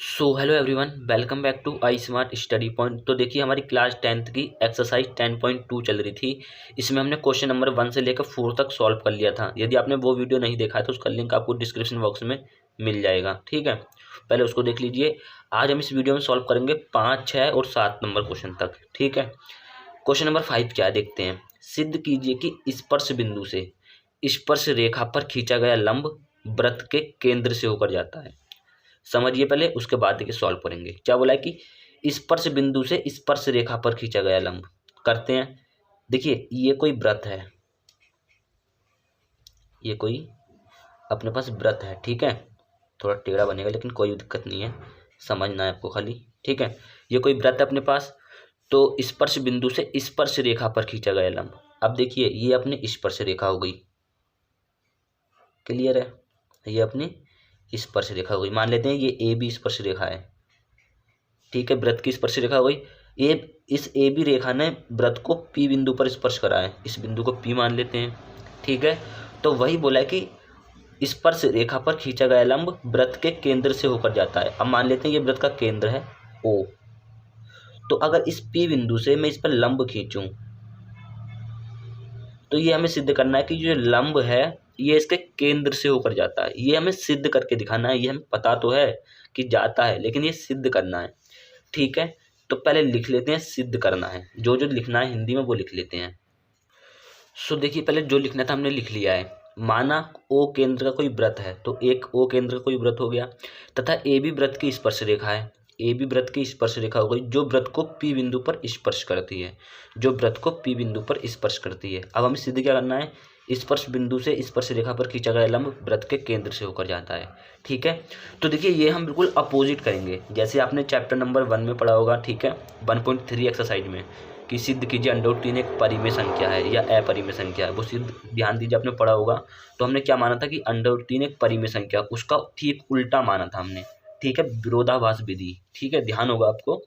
So hello everyone, welcome back to I smart study point. तो देखिए, हमारी class 10th की एक्सरसाइज 10.2 चल रही थी। इसमें हमने क्वेश्चन नंबर 1 से लेकर 4 तक सॉल्व कर लिया था। यदि आपने वो वीडियो नहीं देखा है तो उसका लिंक आपको डिस्क्रिप्शन बॉक्स में मिल जाएगा, ठीक है। पहले उसको देख लीजिए। आज हम इस वीडियो में सॉल्व करेंगे 5, 6 और 7 नंबर क्वेश्चन तक, ठीक है। क्वेश्चन नंबर 5 क्या है देखते हैं। सिद्ध कीजिए कि स्पर्श बिंदु से स्पर्श रेखा पर खींचा गया लंब वृत्त के केंद्र से होकर जाता है। समझिए पहले, उसके बाद देखिए सॉल्व करेंगे। क्या बोला है कि स्पर्श बिंदु से स्पर्श रेखा पर खींचा गया लंब। करते हैं। देखिए, ये कोई वृत्त है, ये कोई अपने पास वृत्त है, ठीक है। थोड़ा टेढ़ा बनेगा लेकिन कोई दिक्कत नहीं है, समझना है आपको खाली, ठीक है। ये कोई वृत्त है अपने पास, तो स्पर्श बिंदु से स्पर्श रेखा पर खींचा गया लंब। अब देखिए, ये अपनी स्पर्श रेखा हो गई, क्लियर है। ये अपनी स्पर्श रेखा हो गई। मान लेते हैं ये ए बी स्पर्श रेखा है, ठीक है। वृत्त की स्पर्श रेखा हो गई। ये इस ए बी रेखा ने वृत्त को पी बिंदु पर स्पर्श करा है। इस बिंदु को पी मान लेते हैं, ठीक है। तो वही बोला है कि स्पर्श रेखा पर खींचा गया लंब वृत्त के केंद्र से होकर जाता है। अब मान लेते हैं ये वृत्त का केंद्र है ओ। तो अगर इस पी बिंदु से मैं इस पर लंब खींचूं तो ये हमें सिद्ध करना है कि जो लंब है ये इसके केंद्र से होकर जाता है। ये हमें सिद्ध करके दिखाना है। ये हमें पता तो है कि जाता है, लेकिन ये सिद्ध करना है, ठीक है। तो पहले लिख लेते हैं, सिद्ध करना है। जो जो लिखना है हिंदी में वो लिख लेते हैं। सो देखिए, पहले जो लिखना था हमने लिख लिया है। माना ओ केंद्र का कोई वृत्त है, तो एक ओ केंद्र का कोई वृत्त हो गया, तथा ए बी वृत्त की स्पर्श रेखा है। ए बी वृत्त की स्पर्श रेखा हो गई जो वृत्त को पी बिंदु पर स्पर्श करती है, जो वृत्त को पी बिंदु पर स्पर्श करती है। अब हमें सिद्ध क्या करना है, स्पर्श बिंदु से स्पर्श रेखा पर खींचा गया लंब वृत्त के केंद्र से होकर जाता है, ठीक है। तो देखिए, ये हम बिल्कुल अपोजिट करेंगे, जैसे आपने चैप्टर नंबर 1 में पढ़ा होगा, ठीक है। 1.3 एक्सरसाइज में कि सिद्ध कीजिए √3 एक परिमेय संख्या है या अपरिमेय संख्या है। वो सिद्ध, ध्यान दीजिए, आपने पढ़ा होगा। तो हमने क्या माना था कि √3 एक परिमेय संख्या, उसका ठीक उल्टा माना था हमने, ठीक है। विरोधाभास विधि, ठीक है। ध्यान होगा आपको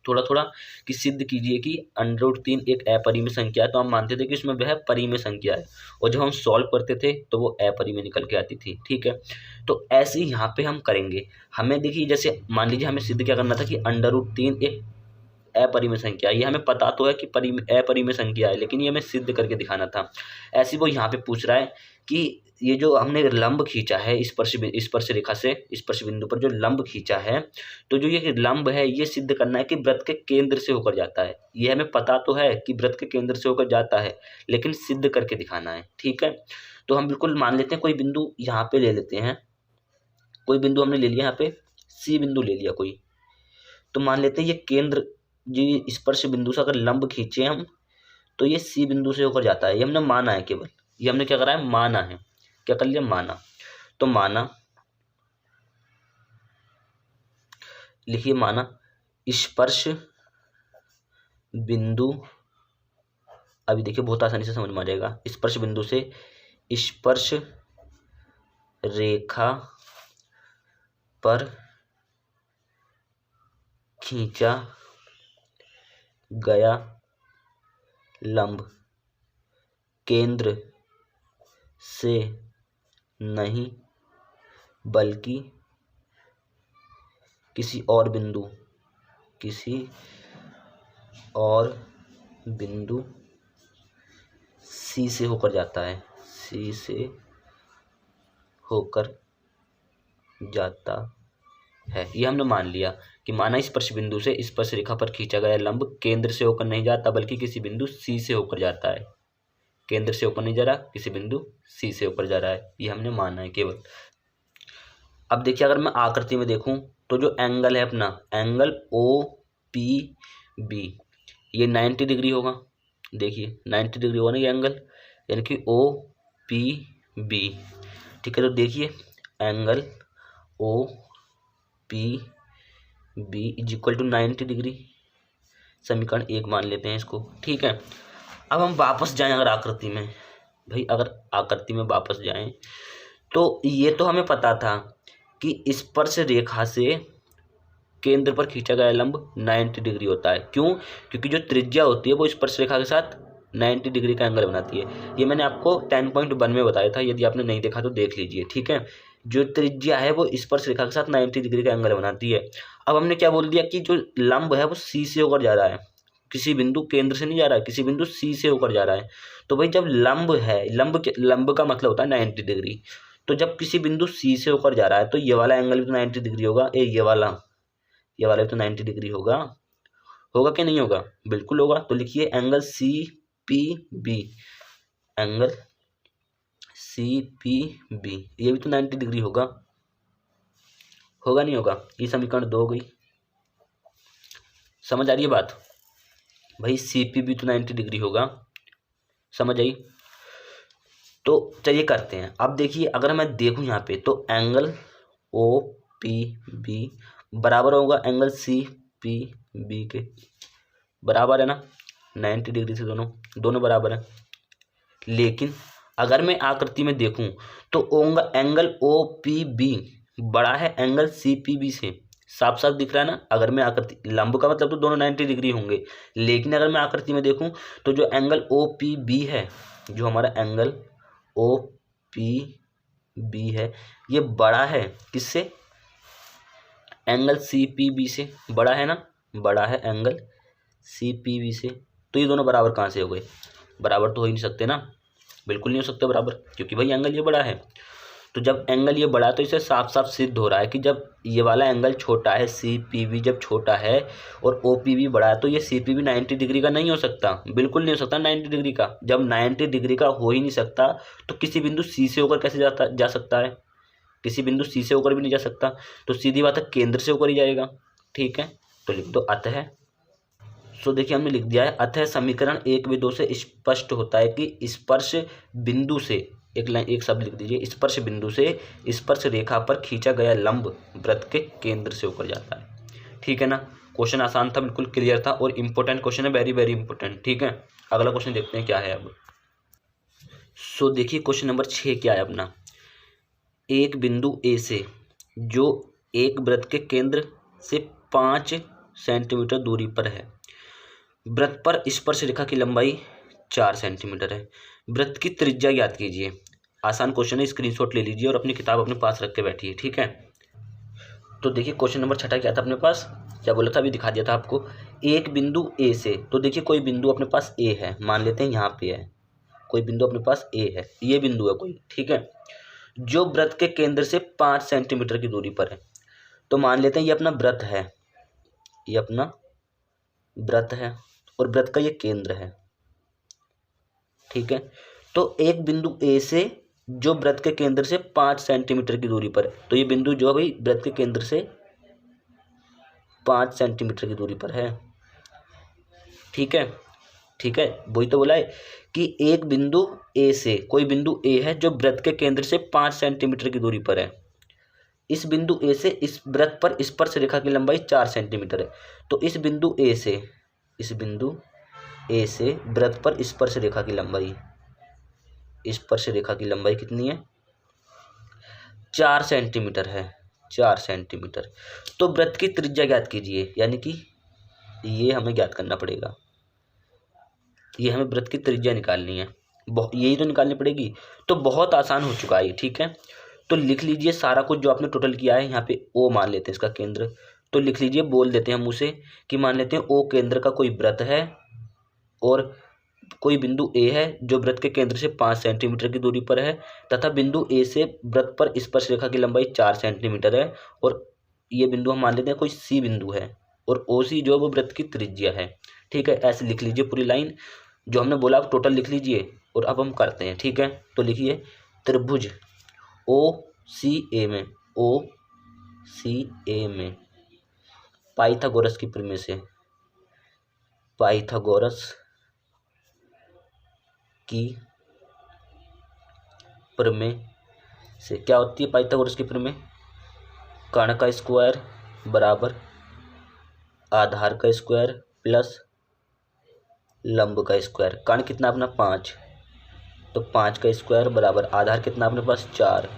थोड़ा थोड़ा कि सिद्ध कीजिए कि √3 एक अपरिमेय संख्या है, तो हम मानते थे कि उसमें वह परिमेय संख्या है, और जब हम सॉल्व करते थे तो वो अपरिमेय निकल के आती थी, ठीक है। तो ऐसे ही यहाँ पे हम करेंगे। हमें देखिए, जैसे मान लीजिए हमें सिद्ध क्या करना था कि √3 एक अपरिमेय संख्या, ये हमें पता तो है कि अपरिमेय संख्या है, लेकिन ये हमें सिद्ध करके दिखाना था। ऐसे वो यहाँ पे पूछ रहा है कि ये जो हमने लंब खींचा है स्पर्श रेखा से स्पर्श बिंदु पर जो लंब खींचा है, तो जो ये लंब है ये सिद्ध करना है कि वृत्त के केंद्र से होकर जाता है। ये हमें पता तो है कि वृत्त के केंद्र से होकर जाता है, लेकिन सिद्ध करके दिखाना है, ठीक है। तो हम बिल्कुल मान लेते हैं, कोई बिंदु यहाँ पे ले लेते हैं। कोई बिंदु हमने ले लिया, यहाँ पे सी बिंदु ले लिया कोई। तो मान लेते हैं ये केंद्र, जी स्पर्श बिंदु से अगर लंब खींचे हम तो ये सी बिंदु से होकर जाता है। ये हमने माना है, केवल ये हमने क्या करा है, माना है। क्या कर लिया, माना। तो माना, लिखिए माना स्पर्श बिंदु। अभी देखिए बहुत आसानी से समझ में आ जाएगा। स्पर्श बिंदु से स्पर्श रेखा पर खींचा गया लंब केंद्र से नहीं बल्कि किसी और बिंदु सी से होकर जाता है, सी से होकर जाता है। ये हमने मान लिया कि माना स्पर्श बिंदु से स्पर्श रेखा पर खींचा गया लंब केंद्र से होकर नहीं जाता बल्कि किसी बिंदु सी से होकर जाता है। केंद्र से होकर नहीं जा रहा, किसी बिंदु सी से होकर जा रहा है। ये हमने माना है केवल। अब देखिए, अगर मैं आकृति में देखूं तो जो एंगल है अपना, एंगल ओ पी बी, ये 90 डिग्री होगा। देखिए 90 डिग्री होगा ना ये एंगल, यानी कि ओ पी बी, ठीक है। तो देखिए angle O P B is equal to 90 degree. समीकरण 1 मान लेते हैं इसको, ठीक है। अब हम वापस जाएं अगर आकृति में, भाई अगर आकृति में वापस जाएं तो ये तो हमें पता था कि स्पर्श रेखा से केंद्र पर खींचा गया लंब 90 डिग्री होता है। क्यों? क्योंकि जो त्रिज्या होती है वो स्पर्श रेखा के साथ 90 डिग्री का एंगल बनाती है। ये मैंने आपको 10.1 में बताया था, यदि आपने नहीं देखा तो देख लीजिए, ठीक है। जो त्रिज्या है वो स्पर्श रेखा के साथ 90 डिग्री का एंगल बनाती है। अब हमने क्या बोल दिया कि जो लंब है वो सी से होकर जा रहा है, किसी बिंदु केंद्र से नहीं जा रहा है, किसी बिंदु सी से होकर जा रहा है। तो भाई जब लंब है, लंब का मतलब होता है 90 डिग्री, तो जब किसी बिंदु सी से होकर जा रहा है तो ये वाला एंगल भी तो 90 डिग्री होगा। ये वाला भी तो 90 डिग्री होगा। होगा कि नहीं होगा? बिल्कुल होगा। तो लिखिए angle C P B, angle C P B, ये भी तो 90 डिग्री होगा। होगा नहीं होगा? ये समीकरण 2 हो गई। समझ आ रही है बात? भाई सी पी बी तो 90 डिग्री होगा। समझ आई? तो चलिए करते हैं। अब देखिए अगर मैं देखूं यहाँ पे तो एंगल ओ पी बी बराबर होगा एंगल सी पी बी के, बराबर है ना, 90 डिग्री से दोनों बराबर है। लेकिन अगर मैं आकृति में देखूं तो एंगल ओ पी बी बड़ा है एंगल सी पी बी से, साफ साफ दिख रहा है ना। अगर मैं आकृति, लंब का मतलब तो दोनों 90 डिग्री होंगे, लेकिन अगर मैं आकृति में देखूं तो जो एंगल ओ पी बी है, जो हमारा एंगल ओ पी बी है, ये बड़ा है किससे? एंगल सी पी बी से। बड़ा है ना, बड़ा है एंगल सी पी बी से। तो ये दोनों बराबर कहाँ से हो गए? बराबर तो हो ही नहीं सकते ना, बिल्कुल नहीं हो सकते बराबर, क्योंकि भाई एंगल ये बड़ा है। तो जब एंगल ये बड़ा, तो इसे साफ साफ सिद्ध हो रहा है कि जब ये वाला एंगल छोटा है, सी पी बी जब छोटा है और ओ पी बी बड़ा है, तो ये सी पी बी 90 डिग्री का नहीं हो सकता, बिल्कुल नहीं हो सकता 90 डिग्री का। जब 90 डिग्री का हो ही नहीं सकता तो किसी बिंदु सी से होकर कैसे जा सकता है? किसी बिंदु सी से होकर भी नहीं जा सकता, तो सीधी बात है केंद्र से होकर ही जाएगा। ठीक है, तो लिख दो अतः। सो देखिए हमने लिख दिया है अतः समीकरण 1 व 2 से स्पष्ट होता है कि स्पर्श बिंदु से, एक शब्द लिख दीजिए, स्पर्श बिंदु से स्पर्श रेखा पर खींचा गया लंब वृत्त के केंद्र से होकर जाता है। ठीक है ना, क्वेश्चन आसान था, बिल्कुल क्लियर था और इंपॉर्टेंट क्वेश्चन है, वेरी वेरी इंपॉर्टेंट। ठीक है, अगला क्वेश्चन देखते हैं क्या है अब। सो देखिए क्वेश्चन नंबर 6 क्या है अपना। एक बिंदु ए से जो एक वृत्त के केंद्र से 5 सेंटीमीटर दूरी पर है, वृत्त पर स्पर्श रेखा की लंबाई 4 सेंटीमीटर है, वृत्त की त्रिज्या ज्ञात कीजिए। आसान क्वेश्चन है, स्क्रीनशॉट ले लीजिए और अपनी किताब अपने पास रख के बैठिए। ठीक है, तो देखिए क्वेश्चन नंबर 6 क्या था अपने पास, क्या बोला था, अभी दिखा दिया था आपको। एक बिंदु ए से, तो देखिए कोई बिंदु अपने पास ए है, मान लेते हैं यहाँ पे है, कोई बिंदु अपने पास ए है, ये बिंदु है कोई। ठीक है, जो वृत्त के केंद्र से 5 सेंटीमीटर की दूरी पर है, तो मान लेते हैं ये अपना वृत्त है, ये अपना वृत्त है और वृत्त का ये केंद्र है। ठीक है, तो एक बिंदु ए से जो वृत्त के केंद्र से 5 सेंटीमीटर की दूरी पर है, तो ये बिंदु जो है भाई वृत्त के केंद्र से 5 सेंटीमीटर की दूरी पर है। ठीक है, ठीक है, वही तो बोला है कि एक बिंदु ए से, कोई बिंदु ए है जो वृत्त के केंद्र से 5 सेंटीमीटर की दूरी पर है। इस बिंदु ए से इस वृत्त पर स्पर्श रेखा की लंबाई 4 सेंटीमीटर है। तो इस बिंदु ए से, इस बिंदु ए से वृत्त पर स्पर्श रेखा की लंबाई, स्पर्श रेखा की लंबाई कितनी है? 4 सेंटीमीटर है, 4 सेंटीमीटर। तो वृत्त की त्रिज्या ज्ञात कीजिए, यानी कि ये हमें ज्ञात करना पड़ेगा, ये हमें वृत्त की त्रिज्या निकालनी है, यही तो निकालनी पड़ेगी। तो बहुत आसान हो चुका है। ठीक है, तो लिख लीजिए सारा कुछ जो आपने टोटल किया है। यहाँ पे ओ मान लेते हैं इसका केंद्र, तो लिख लीजिए, बोल देते हैं मुँह से कि मान लेते हैं ओ केंद्र का कोई वृत्त है और कोई बिंदु ए है जो वृत्त के केंद्र से 5 सेंटीमीटर की दूरी पर है, तथा बिंदु ए से वृत्त पर स्पर्श रेखा की लंबाई 4 सेंटीमीटर है, और ये बिंदु हम मान लेते हैं कोई सी बिंदु है, और ओ सी जो है वो वृत्त की त्रिज्या है। ठीक है, ऐसे लिख लीजिए पूरी लाइन जो हमने बोला, आप टोटल लिख लीजिए और अब हम करते हैं। ठीक है, तो लिखिए त्रिभुज ओ सी ए में, ओ सी ए में पाइथागोरस की प्रमेय से, पाइथागोरस की प्रमेय से क्या होती है? पाइथागोरस की प्रमेय, कर्ण का स्क्वायर बराबर आधार का स्क्वायर प्लस लंब का स्क्वायर। कर्ण कितना अपना 5, तो 5 का स्क्वायर बराबर आधार कितना अपने पास 4,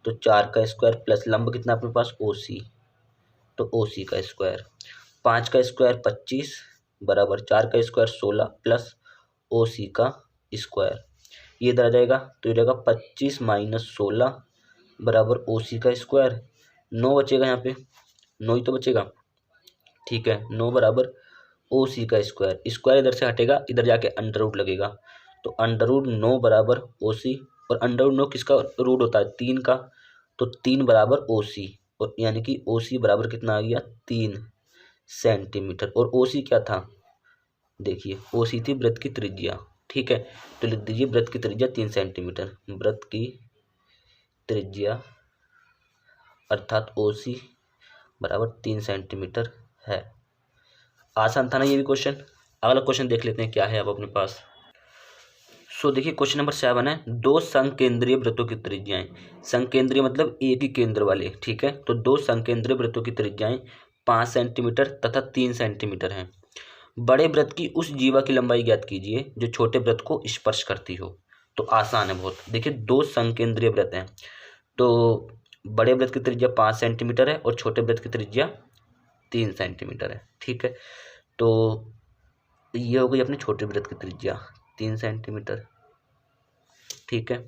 तो 4 का स्क्वायर प्लस लंब कितना अपने पास OC, तो OC का स्क्वायर। 5 का स्क्वायर 25 बराबर 4 का स्क्वायर 16 प्लस OC का स्क्वायर। ये इधर आ जाएगा तो ये रहेगा 25 - 16 बराबर ओ सी का स्क्वायर, 9 बचेगा यहाँ पे, 9 ही तो बचेगा, ठीक है। 9 बराबर ओ सी का स्क्वायर, स्क्वायर इधर से हटेगा, इधर जाके अंडर रूट लगेगा, तो अंडर रूट 9 बराबर ओ सी, और अंडर रूट 9 किसका रूट होता है, 3 का, तो 3 बराबर ओ सी, और यानी कि ओ सी बराबर कितना आ गया, 3 सेंटीमीटर। और ओ सी क्या था, देखिए ओ सी थी वृत्त की त्रिज्या, ठीक है। तो लिख दीजिए वृत्त की त्रिज्या 3 सेंटीमीटर, वृत्त की त्रिज्या अर्थात ओ सी बराबर 3 सेंटीमीटर है। आसान था ना ये भी क्वेश्चन। अगला क्वेश्चन देख लेते हैं क्या है अब अपने पास। सो देखिए क्वेश्चन नंबर 7 है, दो संकेंद्रीय वृत्तों की त्रिज्याएं, संकेंद्रीय मतलब एक ही केंद्र वाले, ठीक है। तो दो संकेंद्रीय वृत्तों की त्रिज्याएं 5 सेंटीमीटर तथा 3 सेंटीमीटर हैं। बड़े वृत्त की उस जीवा की लंबाई ज्ञात कीजिए जो छोटे वृत्त को स्पर्श करती हो। तो आसान है बहुत। देखिए दो संकेंद्रीय वृत्त हैं, तो बड़े वृत्त की त्रिज्या 5 सेंटीमीटर है और छोटे वृत्त की त्रिज्या 3 सेंटीमीटर है, ठीक है। तो ये हो गई अपनी छोटे वृत्त की त्रिज्या 3 सेंटीमीटर, ठीक है।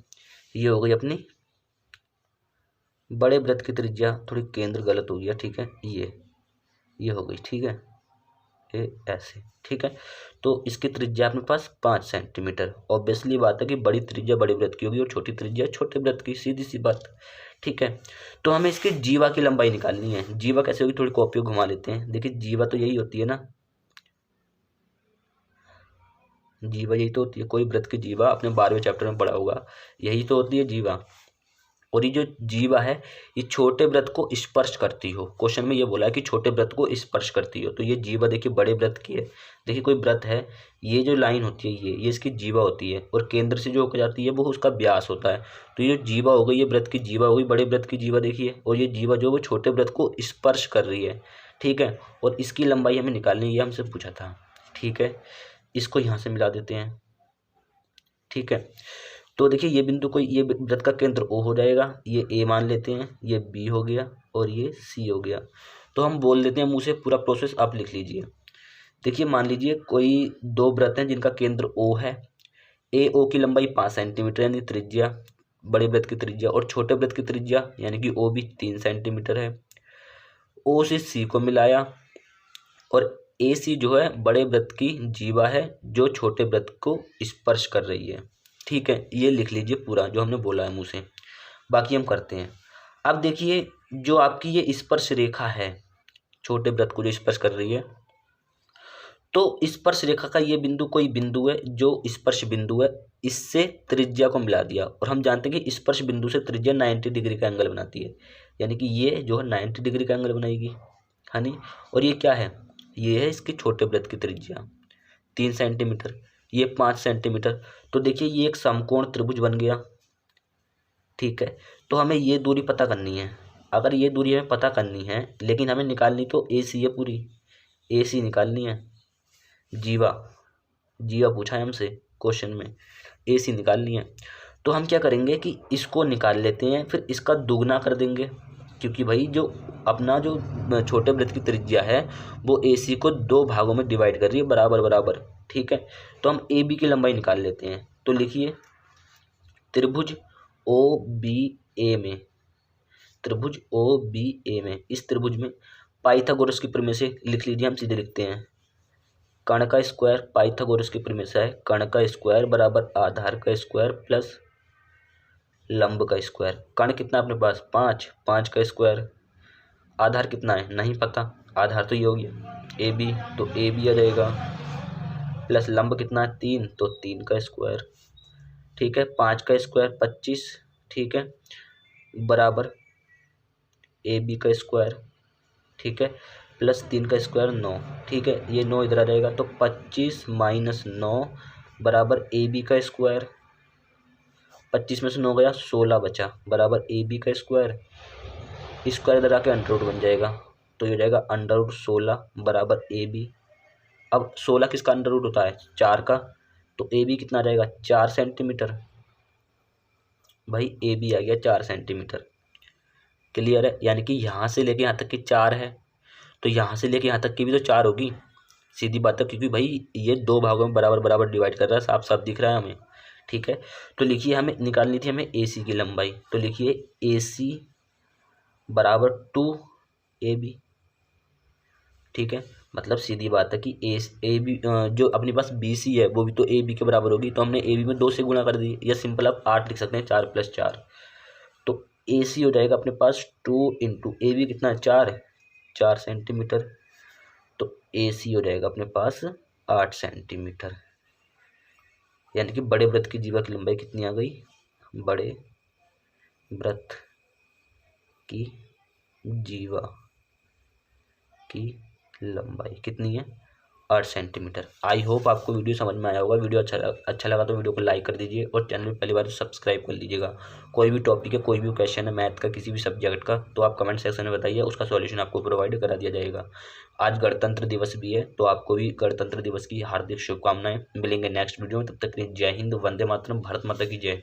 ये हो गई अपनी बड़े वृत्त की त्रिज्या, थोड़ी केंद्र गलत हो गया, ठीक है। ये हो गई, ठीक है, ये ऐसे, ठीक है। तो इसकी त्रिज्या अपने पास 5 सेंटीमीटर। ऑब्वियसली बात है कि बड़ी त्रिज्या बड़े वृत्त की होगी और छोटी त्रिज्या छोटे वृत्त की, सीधी सी बात, ठीक है। तो हमें इसके जीवा की लंबाई निकालनी है। जीवा कैसे होगी, थोड़ी कॉपी घुमा लेते हैं। देखिए जीवा तो यही होती है ना, जीवा यही तो होती है, कोई वृत्त की जीवा अपने 12वें चैप्टर में पढ़ा होगा, यही तो होती है जीवा। और ये जो जीवा है ये छोटे वृत्त को स्पर्श करती हो, क्वेश्चन में ये बोला है कि छोटे वृत्त को स्पर्श करती हो, तो ये जीवा देखिए बड़े वृत्त की है। देखिए कोई वृत्त है, ये जो लाइन होती है ये इसकी जीवा होती है, और केंद्र से जो होकर जाती है वो उसका व्यास होता है। तो ये जीवा हो गई, ये वृत्त की जीवा हो गई, बड़े वृत्त की जीवा देखिए, और ये जीवा जो वो छोटे वृत्त को स्पर्श कर रही है, ठीक है। और इसकी लंबाई हमें निकालनी है, ये हमसे पूछा था, ठीक है। इसको यहाँ से मिला देते हैं, ठीक है। तो देखिए ये बिंदु कोई, ये वृत्त का केंद्र ओ हो जाएगा, ये ए मान लेते हैं, ये बी हो गया और ये सी हो गया। तो हम बोल देते हैं मुंह से, पूरा प्रोसेस आप लिख लीजिए। देखिए मान लीजिए कोई दो वृत्त हैं जिनका केंद्र ओ है, ए ओ की लंबाई 5 सेंटीमीटर यानी त्रिज्या, बड़े वृत्त की त्रिज्या, और छोटे वृत्त की त्रिज्या यानी कि ओ भी 3 सेंटीमीटर है। ओ से सी को मिलाया, और ए सी जो है बड़े वृत्त की जीवा है जो छोटे वृत्त को स्पर्श कर रही है, ठीक है। ये लिख लीजिए पूरा जो हमने बोला है मुँह से, बाकी हम करते हैं। अब देखिए जो आपकी ये स्पर्श रेखा है, छोटे वृत्त को जो स्पर्श कर रही है, तो स्पर्श रेखा का ये बिंदु कोई बिंदु है जो स्पर्श बिंदु है, इससे त्रिज्या को मिला दिया, और हम जानते हैं कि स्पर्श बिंदु से त्रिज्या 90 डिग्री का एंगल बनाती है, यानी कि ये जो है 90 डिग्री का एंगल बनाएगी, हाँ नहीं। और ये क्या है, ये है इसकी छोटे वृत्त की त्रिज्या 3 सेंटीमीटर, ये 5 सेंटीमीटर। तो देखिए ये एक समकोण त्रिभुज बन गया, ठीक है। तो हमें ये दूरी पता करनी है। अगर ये दूरी हमें पता करनी है, लेकिन हमें निकालनी तो ए सी है, पूरी ए सी निकालनी है। जीवा जीवा पूछा है हमसे क्वेश्चन में, ए सी निकालनी है। तो हम क्या करेंगे कि इसको निकाल लेते हैं, फिर इसका दुगना कर देंगे, क्योंकि भाई जो अपना जो छोटे वृत्त की त्रिज्या है वो ए सी को 2 भागों में डिवाइड कर रही है, बराबर बराबर, ठीक है। तो हम ए बी की लंबाई निकाल लेते हैं। तो लिखिए त्रिभुज ओ बी ए में, त्रिभुज ओ बी ए में, इस त्रिभुज में पाइथागोरस की प्रमेय से लिख लीजिए, हम सीधे लिखते हैं कर्ण का स्क्वायर, पाइथागोरस की प्रमेय से है कर्ण का स्क्वायर बराबर आधार का स्क्वायर प्लस लंब का स्क्वायर। कर्ण कितना अपने पास 5, 5 का स्क्वायर, आधार कितना है नहीं पता, आधार तो ये हो गया ए बी, तो ए बी आ जाएगा, प्लस लंब कितना है 3, तो 3 का स्क्वायर, ठीक है। 5 का स्क्वायर 25, ठीक है, बराबर ए बी का स्क्वायर, ठीक है, प्लस 3 का स्क्वायर 9, ठीक है। ये 9 इधर आ जाएगा, तो 25 माइनस 9 बराबर ए बी का स्क्वायर, 25 में से 9 गया 16 बचा, बराबर ए बी का स्क्वायर, स्क्वायर इधर आके अंडर रूट बन जाएगा, तो ये हो जाएगा अंडर रूट 16 बराबर ए बी। अब 16 किसका अंडर रूट होता है 4 का, तो ए बी कितना आ जाएगा 4 सेंटीमीटर, भाई ए बी आ गया 4 सेंटीमीटर। क्लियर है, यानी कि यहाँ से लेके यहाँ तक की 4 है, तो यहाँ से लेके यहाँ तक की भी तो 4 होगी, सीधी बात है, क्योंकि भाई ये 2 भागों में बराबर बराबर डिवाइड कर रहा है, साफ साफ दिख रहा है हमें, ठीक है। तो लिखिए हमें निकालनी थी हमें ए सी की लंबाई, तो लिखिए ए सी बराबर 2AB। ठीक है, मतलब सीधी बात है कि ए बी जो अपने पास बी सी है वो भी तो ए बी के बराबर होगी, तो हमने ए बी में 2 से गुणा कर दी, या सिंपल आप 8 लिख सकते हैं, 4+4। तो ए सी हो जाएगा अपने पास 2 इंटू ए बी कितना है 4 सेंटीमीटर, तो ए सी हो जाएगा अपने पास 8 सेंटीमीटर। यानी कि बड़े वृत्त की जीवा की लंबाई कितनी आ गई, बड़े वृत्त की जीवा की लंबाई कितनी है 8 सेंटीमीटर। आई होप आपको वीडियो समझ में आया होगा। वीडियो अच्छा लगा तो वीडियो को लाइक कर दीजिए और चैनल में पहली बार तो सब्सक्राइब कर लीजिएगा। कोई भी टॉपिक है, कोई भी क्वेश्चन है मैथ का, किसी भी सब्जेक्ट का, तो आप कमेंट सेक्शन में बताइए, उसका सॉल्यूशन आपको प्रोवाइड करा दिया जाएगा। आज गणतंत्र दिवस भी है, तो आपको भी गणतंत्र दिवस की हार्दिक शुभकामनाएं। मिलेंगे नेक्स्ट वीडियो में, तब तक के लिए जय हिंद, वंदे मातरम, भारत माता की जय।